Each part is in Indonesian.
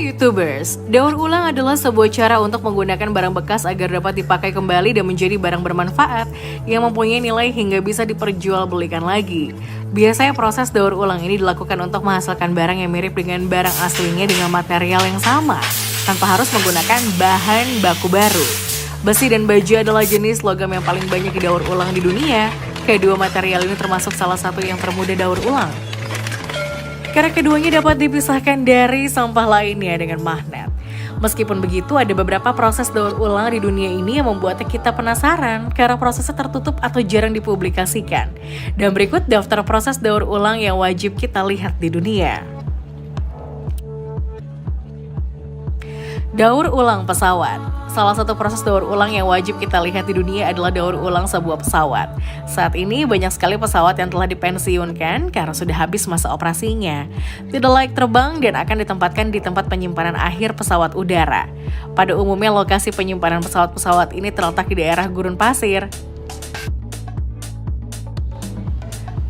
Hai YouTubers, daur ulang adalah sebuah cara untuk menggunakan barang bekas agar dapat dipakai kembali dan menjadi barang bermanfaat yang mempunyai nilai hingga bisa diperjualbelikan lagi. Biasanya proses daur ulang ini dilakukan untuk menghasilkan barang yang mirip dengan barang aslinya dengan material yang sama, tanpa harus menggunakan bahan baku baru. Besi dan baja adalah jenis logam yang paling banyak didaur ulang di dunia. Kedua material ini termasuk salah satu yang termudah daur ulang, karena keduanya dapat dipisahkan dari sampah lainnya dengan magnet. Meskipun begitu, ada beberapa proses daur ulang di dunia ini yang membuat kita penasaran karena prosesnya tertutup atau jarang dipublikasikan. Dan berikut daftar proses daur ulang yang wajib kita lihat di dunia. Daur ulang pesawat. Salah satu proses daur ulang yang wajib kita lihat di dunia adalah daur ulang sebuah pesawat. Saat ini banyak sekali pesawat yang telah dipensiunkan karena sudah habis masa operasinya, tidak layak terbang dan akan ditempatkan di tempat penyimpanan akhir pesawat udara. Pada umumnya lokasi penyimpanan pesawat-pesawat ini terletak di daerah gurun pasir.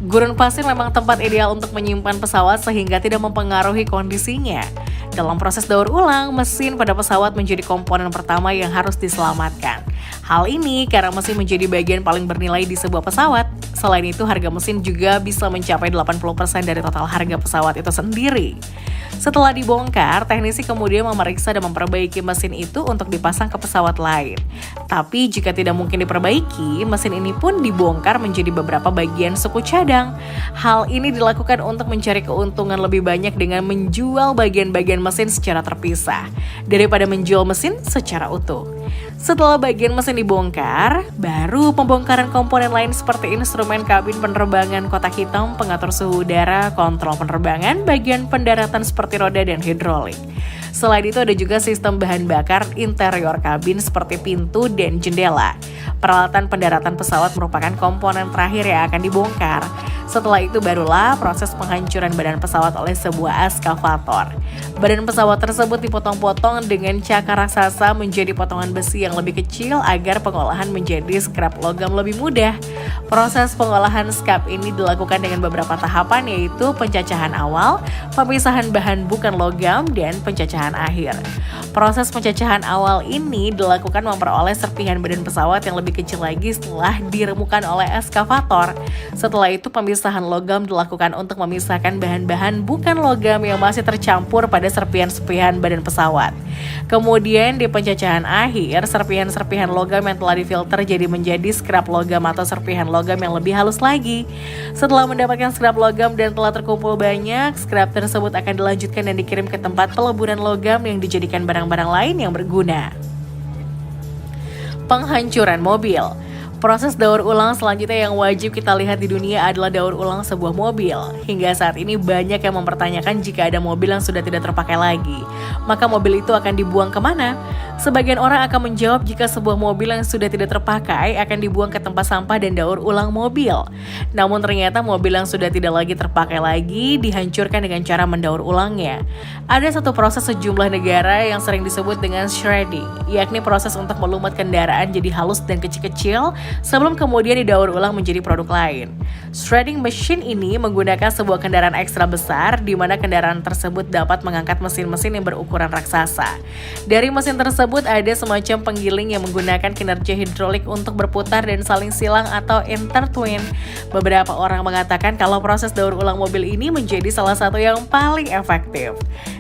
Gurun pasir memang tempat ideal untuk menyimpan pesawat sehingga tidak mempengaruhi kondisinya. Dalam proses daur ulang, mesin pada pesawat menjadi komponen pertama yang harus diselamatkan. Hal ini karena mesin menjadi bagian paling bernilai di sebuah pesawat. Selain itu, harga mesin juga bisa mencapai 80% dari total harga pesawat itu sendiri. Setelah dibongkar, teknisi kemudian memeriksa dan memperbaiki mesin itu untuk dipasang ke pesawat lain. Tapi jika tidak mungkin diperbaiki, mesin ini pun dibongkar menjadi beberapa bagian suku cadang. Hal ini dilakukan untuk mencari keuntungan lebih banyak dengan menjual bagian-bagian mesin secara terpisah daripada menjual mesin secara utuh. Setelah bagian mesin dibongkar, baru pembongkaran komponen lain seperti instrumen kabin penerbangan kotak hitam, pengatur suhu udara, kontrol penerbangan, bagian pendaratan seperti roda dan hidrolik. Selain itu ada juga sistem bahan bakar interior kabin seperti pintu dan jendela. Peralatan pendaratan pesawat merupakan komponen terakhir yang akan dibongkar. Setelah itu barulah proses penghancuran badan pesawat oleh sebuah eskavator. Badan pesawat tersebut dipotong-potong dengan cakar raksasa menjadi potongan besi yang lebih kecil agar pengolahan menjadi scrap logam lebih mudah. Proses pengolahan scrap ini dilakukan dengan beberapa tahapan, yaitu pencacahan awal, pemisahan bahan bukan logam, dan pencacahan akhir. Proses pencacahan awal ini dilakukan memperoleh serpihan badan pesawat yang lebih kecil lagi setelah diremukan oleh eskavator. Setelah itu pemisahan logam dilakukan untuk memisahkan bahan-bahan bukan logam yang masih tercampur pada serpihan-serpihan badan pesawat. Kemudian di pencacahan akhir, serpihan-serpihan logam yang telah difilter jadi menjadi scrap logam atau serpihan logam yang lebih halus lagi. Setelah mendapatkan scrap logam dan telah terkumpul banyak, scrap tersebut akan dilanjutkan dan dikirim ke tempat peleburan logam yang dijadikan barang-barang lain yang berguna. Penghancuran mobil. Proses daur ulang selanjutnya yang wajib kita lihat di dunia adalah daur ulang sebuah mobil. Hingga saat ini banyak yang mempertanyakan jika ada mobil yang sudah tidak terpakai lagi, maka mobil itu akan dibuang kemana? Sebagian orang akan menjawab jika sebuah mobil yang sudah tidak terpakai akan dibuang ke tempat sampah dan daur ulang mobil. Namun ternyata mobil yang sudah tidak lagi terpakai lagi dihancurkan dengan cara mendaur ulangnya. Ada satu proses sejumlah negara yang sering disebut dengan shredding, yakni proses untuk melumat kendaraan jadi halus dan kecil-kecil sebelum kemudian didaur ulang menjadi produk lain. Shredding machine ini menggunakan sebuah kendaraan ekstra besar di mana kendaraan tersebut dapat mengangkat mesin-mesin yang berukuran raksasa. Dari mesin tersebut ada semacam penggiling yang menggunakan kinerja hidrolik untuk berputar dan saling silang atau intertwine. Beberapa orang mengatakan kalau proses daur ulang mobil ini menjadi salah satu yang paling efektif.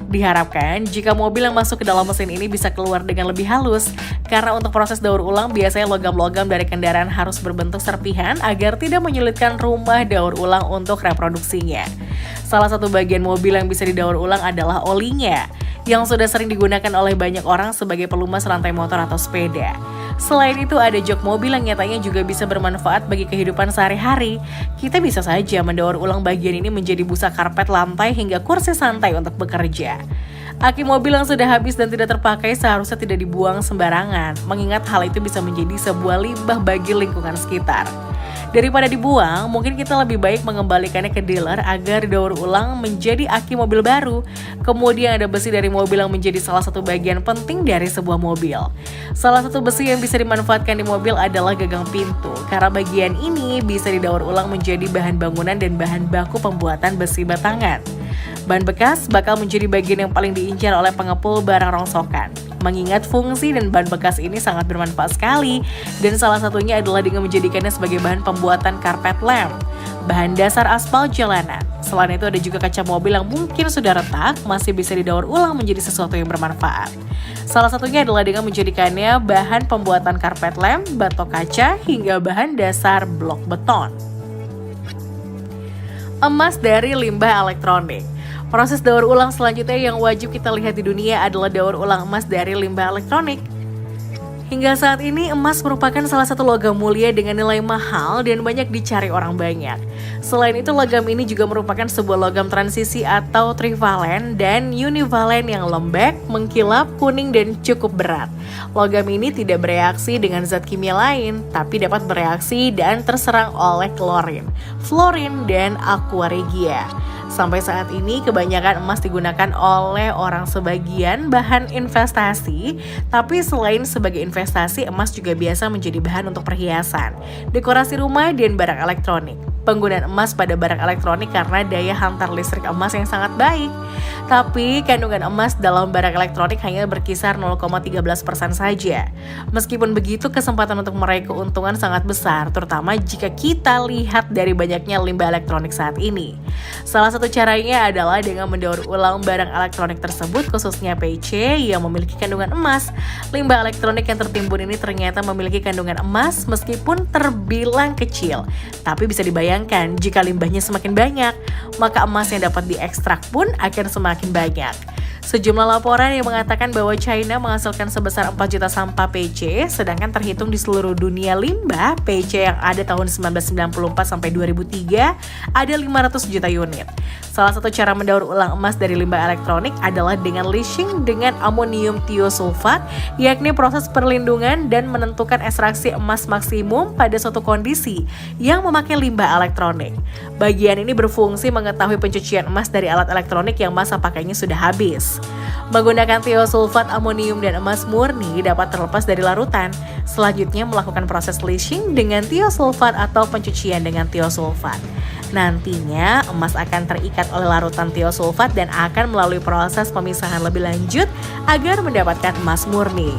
Diharapkan jika mobil yang masuk ke dalam mesin ini bisa keluar dengan lebih halus, karena untuk proses daur ulang biasanya logam-logam dari kendaraan harus berbentuk serpihan agar tidak menyulitkan rumah daur ulang untuk reproduksinya. Salah satu bagian mobil yang bisa didaur ulang adalah olinya, yang sudah sering digunakan oleh banyak orang sebagai pelumas rantai motor atau sepeda. Selain itu ada jok mobil yang nyatanya juga bisa bermanfaat bagi kehidupan sehari-hari. Kita bisa saja mendaur ulang bagian ini menjadi busa karpet lantai hingga kursi santai untuk bekerja. Aki mobil yang sudah habis dan tidak terpakai seharusnya tidak dibuang sembarangan, mengingat hal itu bisa menjadi sebuah limbah bagi lingkungan sekitar. Daripada dibuang, mungkin kita lebih baik mengembalikannya ke dealer agar didaur ulang menjadi aki mobil baru. Kemudian ada besi dari mobil yang menjadi salah satu bagian penting dari sebuah mobil. Salah satu besi yang bisa dimanfaatkan di mobil adalah gagang pintu, karena bagian ini bisa didaur ulang menjadi bahan bangunan dan bahan baku pembuatan besi batangan. Ban bekas bakal menjadi bagian yang paling diincar oleh pengepul barang rongsokan. Mengingat fungsi dan ban bekas ini sangat bermanfaat sekali, dan salah satunya adalah dengan menjadikannya sebagai bahan pembuatan karpet lem, bahan dasar aspal jalanan. Selain itu ada juga kaca mobil yang mungkin sudah retak, masih bisa didaur ulang menjadi sesuatu yang bermanfaat. Salah satunya adalah dengan menjadikannya bahan pembuatan karpet lem, batok kaca, hingga bahan dasar blok beton. Emas dari limbah elektronik. Proses daur ulang selanjutnya yang wajib kita lihat di dunia adalah daur ulang emas dari limbah elektronik. Hingga saat ini, emas merupakan salah satu logam mulia dengan nilai mahal dan banyak dicari orang banyak. Selain itu, logam ini juga merupakan sebuah logam transisi atau trivalen dan univalen yang lembek, mengkilap, kuning, dan cukup berat. Logam ini tidak bereaksi dengan zat kimia lain, tapi dapat bereaksi dan terserang oleh klorin, fluorin, dan aqua regia. Sampai saat ini kebanyakan emas digunakan oleh orang sebagian bahan investasi, tapi selain sebagai investasi, emas juga biasa menjadi bahan untuk perhiasan, dekorasi rumah, dan barang elektronik. Penggunaan emas pada barang elektronik karena daya hantar listrik emas yang sangat baik. Tapi kandungan emas dalam barang elektronik hanya berkisar 0,13% saja. Meskipun begitu, kesempatan untuk meraih keuntungan sangat besar, terutama jika kita lihat dari banyaknya limbah elektronik saat ini. Salah satu caranya adalah dengan mendaur ulang barang elektronik tersebut, khususnya PC yang memiliki kandungan emas. Limbah elektronik yang tertimbun ini ternyata memiliki kandungan emas meskipun terbilang kecil, tapi bisa dibayangkan jika limbahnya semakin banyak, maka emas yang dapat diekstrak pun akan semakin banyak. Sejumlah laporan yang mengatakan bahwa China menghasilkan sebesar 4 juta sampah PC, sedangkan terhitung di seluruh dunia limbah PC yang ada tahun 1994 sampai 2003 ada 500 juta unit. Salah satu cara mendaur ulang emas dari limbah elektronik adalah dengan leaching dengan amonium tiosulfat, yakni proses perlindungan dan menentukan ekstraksi emas maksimum pada suatu kondisi yang memakai limbah elektronik. Bagian ini berfungsi mengetahui pencucian emas dari alat elektronik yang masa pakainya sudah habis. Menggunakan tiosulfat, amonium, dan emas murni dapat terlepas dari larutan. Selanjutnya melakukan proses leaching dengan tiosulfat atau pencucian dengan tiosulfat. Nantinya emas akan terikat oleh larutan tiosulfat dan akan melalui proses pemisahan lebih lanjut agar mendapatkan emas murni.